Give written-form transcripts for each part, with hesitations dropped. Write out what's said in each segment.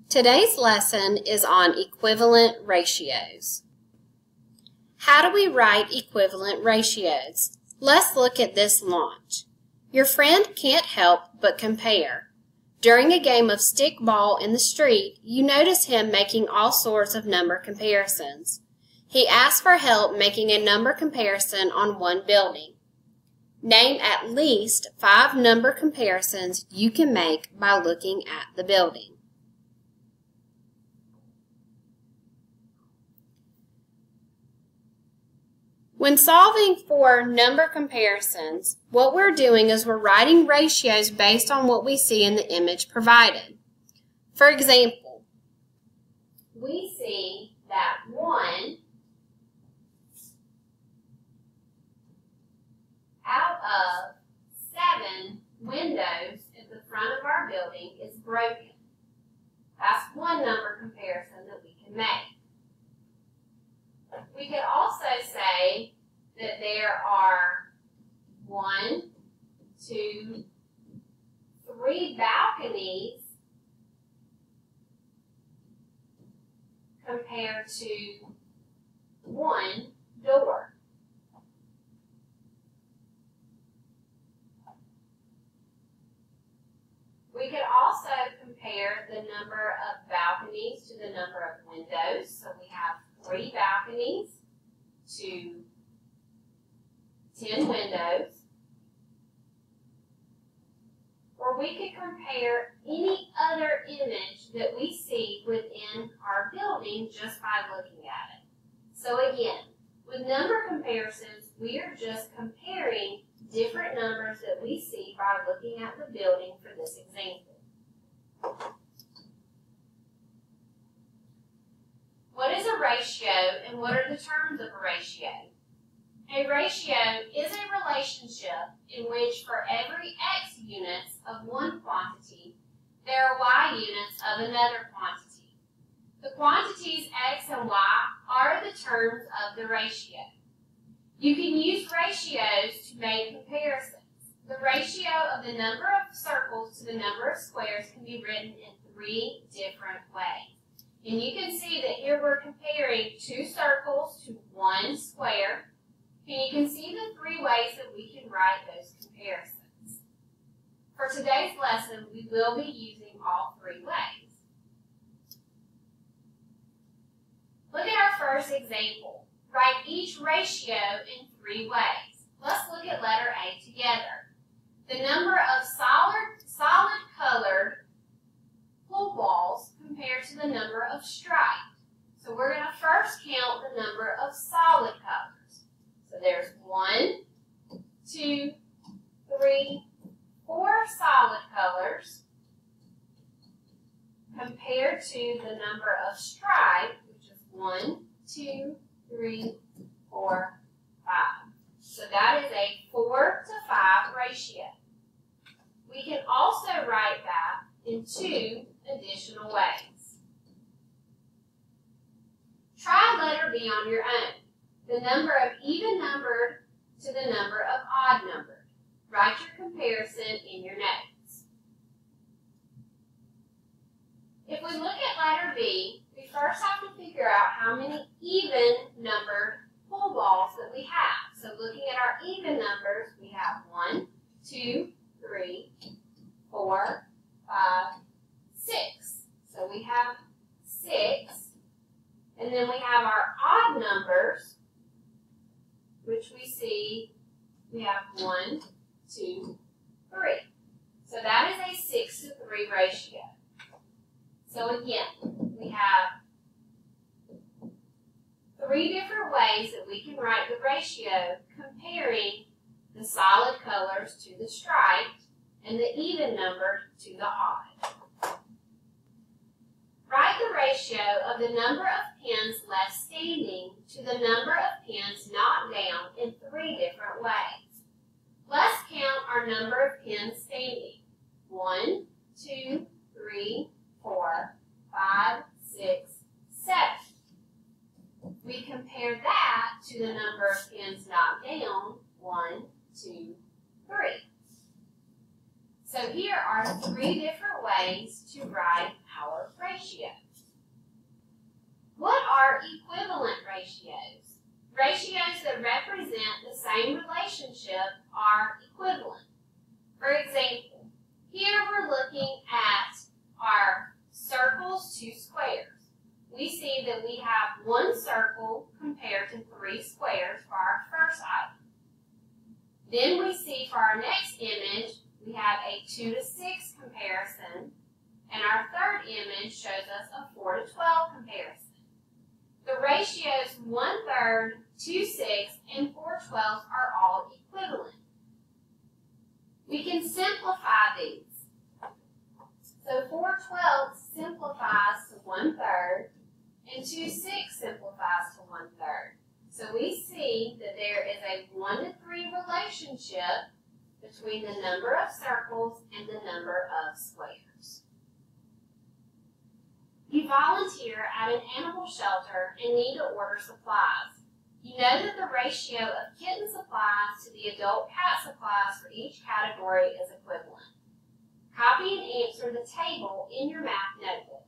Today's lesson is on equivalent ratios. How do we write equivalent ratios? Let's look at this launch. Your friend can't help but compare. During a game of stickball in the street, you notice him making all sorts of number comparisons. He asks for help making a number comparison on one building. Name at least 5 number comparisons you can make by looking at the building. When solving for number comparisons, what we're doing is we're writing ratios based on what we see in the image provided. For example, we see that 1 out of 7 windows at the front of our building is broken. That's one number comparison that we can make. We could also say that there are 1, 2, 3 balconies compared to 1 door. We could also compare the number of balconies to the number of windows. So we have 3 balconies to 10 windows. Or we could compare any other image that we see within our building just by looking at it. So again, with number comparisons, we are just comparing different numbers that we see by looking at the building for this example. What is a ratio and what are the terms of a ratio? A ratio is a relationship in which for every x units of one quantity, there are y units of another quantity. The quantities x and y are the terms of the ratio. You can use ratios to make comparisons. The ratio of the number of circles to the number of squares can be written in 3 different ways. And you can see that here we're comparing 2 circles to 1 square. And you can see the 3 ways that we can write those comparisons. For today's lesson, we will be using all 3 ways. Look at our first example. Write each ratio in 3 ways. Let's look at letter A together. The number of solid colored pool balls compared to the number of striped. So we're going to first count the number of solid colors. So there's 1, 2, 3, 4 solid colors compared to the number of striped, which is 1, 2, 3, 4, 5. So that is a 4 to 5 ratio. We can also write that in 2 additional ways. Try letter B on your own. The number of even numbered to the number of odd numbered. Write your comparison in your notes. If we look at letter B, we first have to figure out how many even numbered pool balls that we have. So looking at our even numbers, we have 1, 2, 3, 4, 5, 6. So we have 6. And then we have our odd numbers, which we see we have 1, 2, 3. So that is a 6 to 3 ratio. So again, we have 3 different ways that we can write the ratio comparing the solid colors to the striped and the even numbered to the odd. Write the ratio of the number of pins left standing to the number of pins knocked down in 3 different ways. Let's count our number of pins standing. 1, 2, 3, 4, 5, 6, 7. We compare that to the number of pins knocked down. 1, 2, 3. So here are 3 different ways to write our ratio. ratio. What are equivalent ratios? Ratios that represent the same relationship are equivalent. For example, here we're looking at our circles to squares. We see that we have one circle compared to 3 squares for our first item. Then we see for our next image, we have a 2 to 6 comparison, and our third image shows us a 4 to 12 comparison. The ratios 1/3, 2/6, and 4/12 are all equivalent. We can simplify these. So 4/12 simplifies to 1/3, and 2/6 simplifies to 1/3. So we see that there is a 1 to 3 relationship between the number of circles and the number of squares. You volunteer at an animal shelter and need to order supplies. You know that the ratio of kitten supplies to the adult cat supplies for each category is equivalent. Copy and answer the table in your math notebook.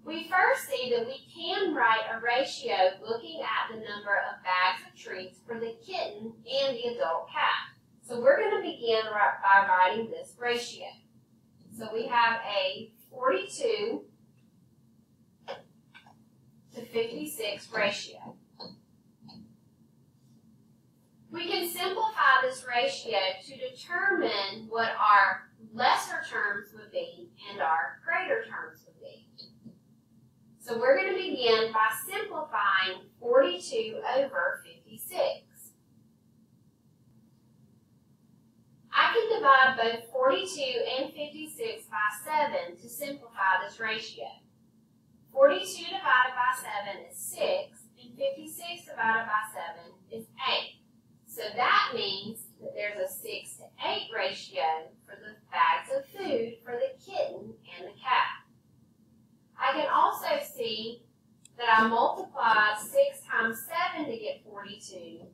We first see that we can write a ratio looking at the number of bags of treats for the kitten and the adult cat. So we're going to begin by writing this ratio. So we have a 42 to 56 ratio. We can simplify this ratio to determine what our lesser terms would be and our greater terms would be. So we're going to begin by simplifying 42 over 56. I can divide both 42 and 56 by 7 to simplify this ratio. 42 divided by 7 is 6, and 56 divided by 7 is 8. So that means that there's a 6 to 8 ratio for the bags of food for the kitten and the cat. I can also see that I multiplied 6 times 7 to get 42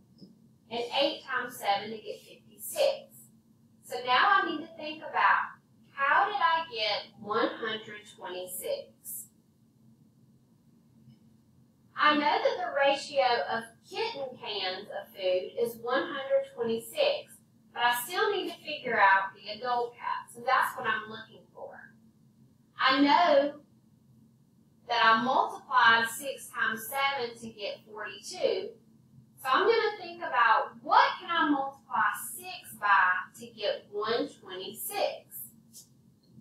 and 8 times 7 to get 56. So now I need to think about, how did I get 126? I know that the ratio of kitten cans of food is 126, but I still need to figure out the adult cat, so that's what I'm looking for. I know that I multiplied 6 times 7 to get 42, so I'm going to think about, what can I multiply 6 by to get 126?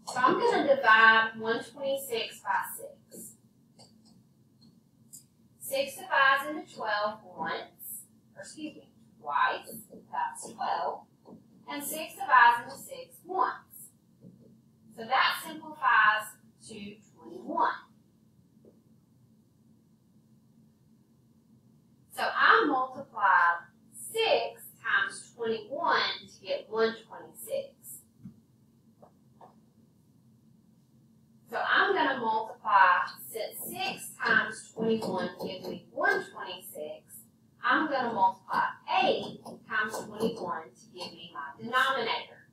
So I'm going to divide 126 by 6. 6 divides into 12 twice, that's 12. And 6 divides into 6 once. So that simplifies to 21. So I multiplied 6 times 21 to get 126. So I'm going to multiply, since 6 times 21 gives me 126, I'm going to multiply 8 times 21 to give me my denominator.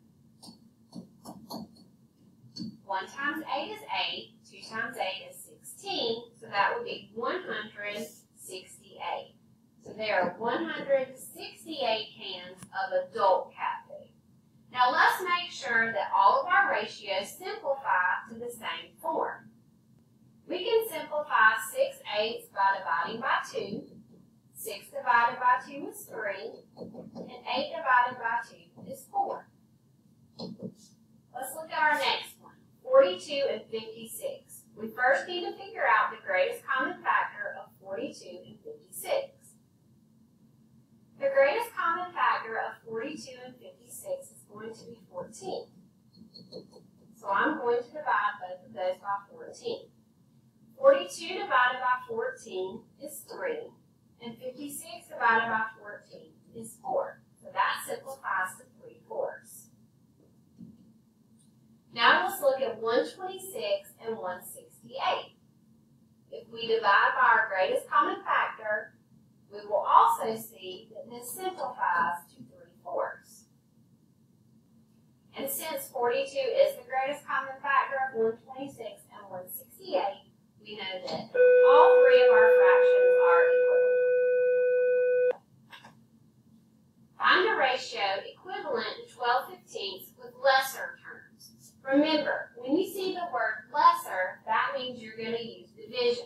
1 times 8 is 8, 2 times 8 is 16, so that would be 168. So there are 168 cans of adult cat food. Now let's make sure that all of our ratios simplify to the same form. We can simplify 6/8 by dividing by 2. 6 divided by 2 is 3. And 8 divided by 2 is 4. Let's look at our next one, 42 and 56. We first need to figure out the greatest common factor of 42 and 56. The greatest common factor of 42 and 56 is going to be 14. So I'm going to divide both of those by 14. 42 divided by 14 is 3, and 56 divided by 14 is 4. So that simplifies to 3/4. Now let's look at 126 and 168. If we divide by our greatest common factor, we will also see that this simplifies to 3/4. And since 42 is the greatest Remember, when you see the word lesser, that means you're going to use division.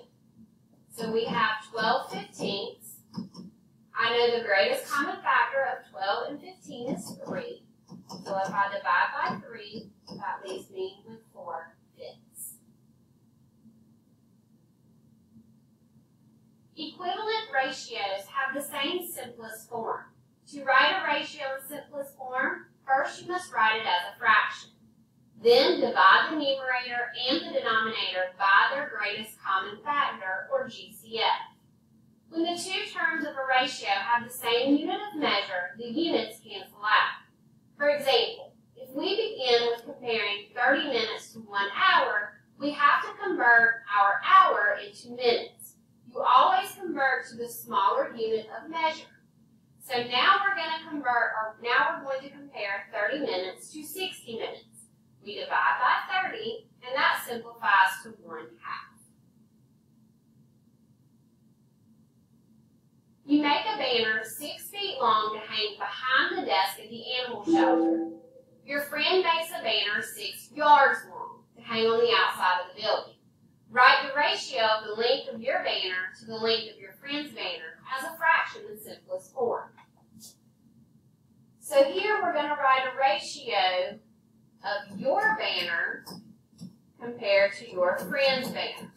So we have 12 fifteenths. I know the greatest common factor of 12 and 15 is 3. So if I divide by 3, that leaves me with 4 fifths. Equivalent ratios have the same simplest form. To write a ratio in simplest form, first you must write it as a fraction. Then divide the numerator and the denominator by their greatest common factor, or GCF. When the two terms of a ratio have the same unit of measure, the units cancel out. For example, if we begin with comparing 30 minutes to 1 hour, we have to convert our hour into minutes. You always convert to the smaller unit of measure. So now we're going to compare 30 minutes to 60 minutes. We divide by 30, and that simplifies to 1/2. You make a banner 6 feet long to hang behind the desk at the animal shelter. Your friend makes a banner 6 yards long to hang on the outside of the building. Write the ratio of the length of your banner to the length of your friend's banner as a fraction in simplest form. So here we're going to write a ratio of your banner compared to your friend's banner.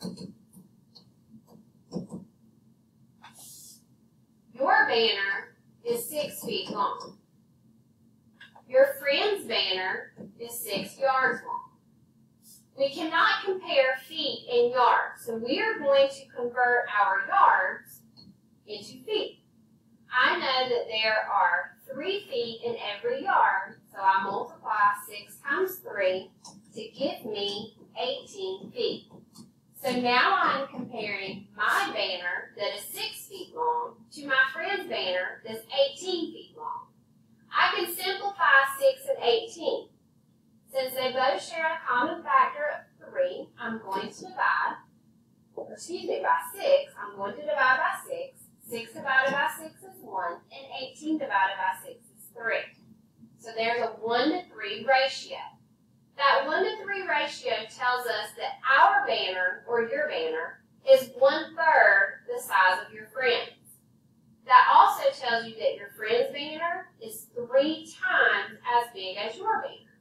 Your banner is 6 feet long. Your friend's banner is 6 yards long. We cannot compare feet and yards, so we are going to convert our yards into feet. I know that there are 3 feet in every yard, so I multiply 6 times 3 to give me 18 feet. So now I'm comparing my banner that is 6 feet long to my friend's banner that's 18 feet long. I can simplify 6 and 18. Since they both share a common factor of 3, I'm going to divide, by 6. I'm going to divide by 6. 6 divided by 6 is 1, and 18 divided by 6 is 3. So there's a 1-to-3 ratio. That 1-to-3 ratio tells us that our banner, or your banner, is 1/3 the size of your friend's. That also tells you that your friend's banner is 3 times as big as your banner.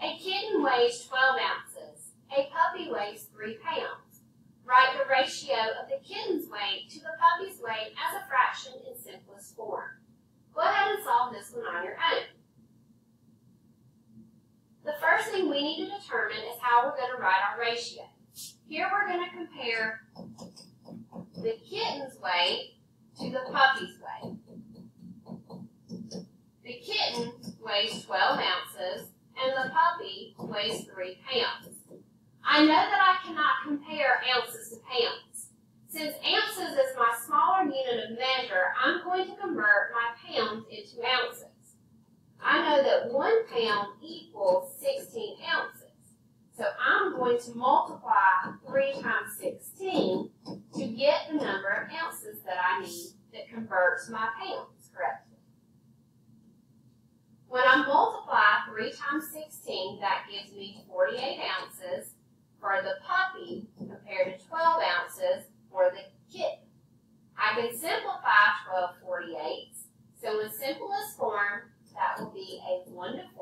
A kitten weighs 12 ounces. A puppy weighs 3 pounds. Write the ratio of the kitten's weight to the puppy's weight as a fraction in simplest form. Go ahead and solve this one on your own. The first thing we need to determine is how we're going to write our ratio. Here we're going to compare the kitten's weight to the puppy's weight. The kitten weighs 12 ounces and the puppy weighs 3 pounds. I know that I cannot compare ounces to pounds. Since ounces is my smaller unit of measure, I'm going to convert my pounds into ounces. I know that 1 pound equals 16 ounces. So I'm going to multiply 3 times 16 to get the number of ounces that I need that converts my pounds correctly. When I multiply 3 times 16, that gives me 48 ounces for the puppy compared to 12 ounces for the kitten. I can simplify 12 48s. So in simplest form, that will be a 1-to-4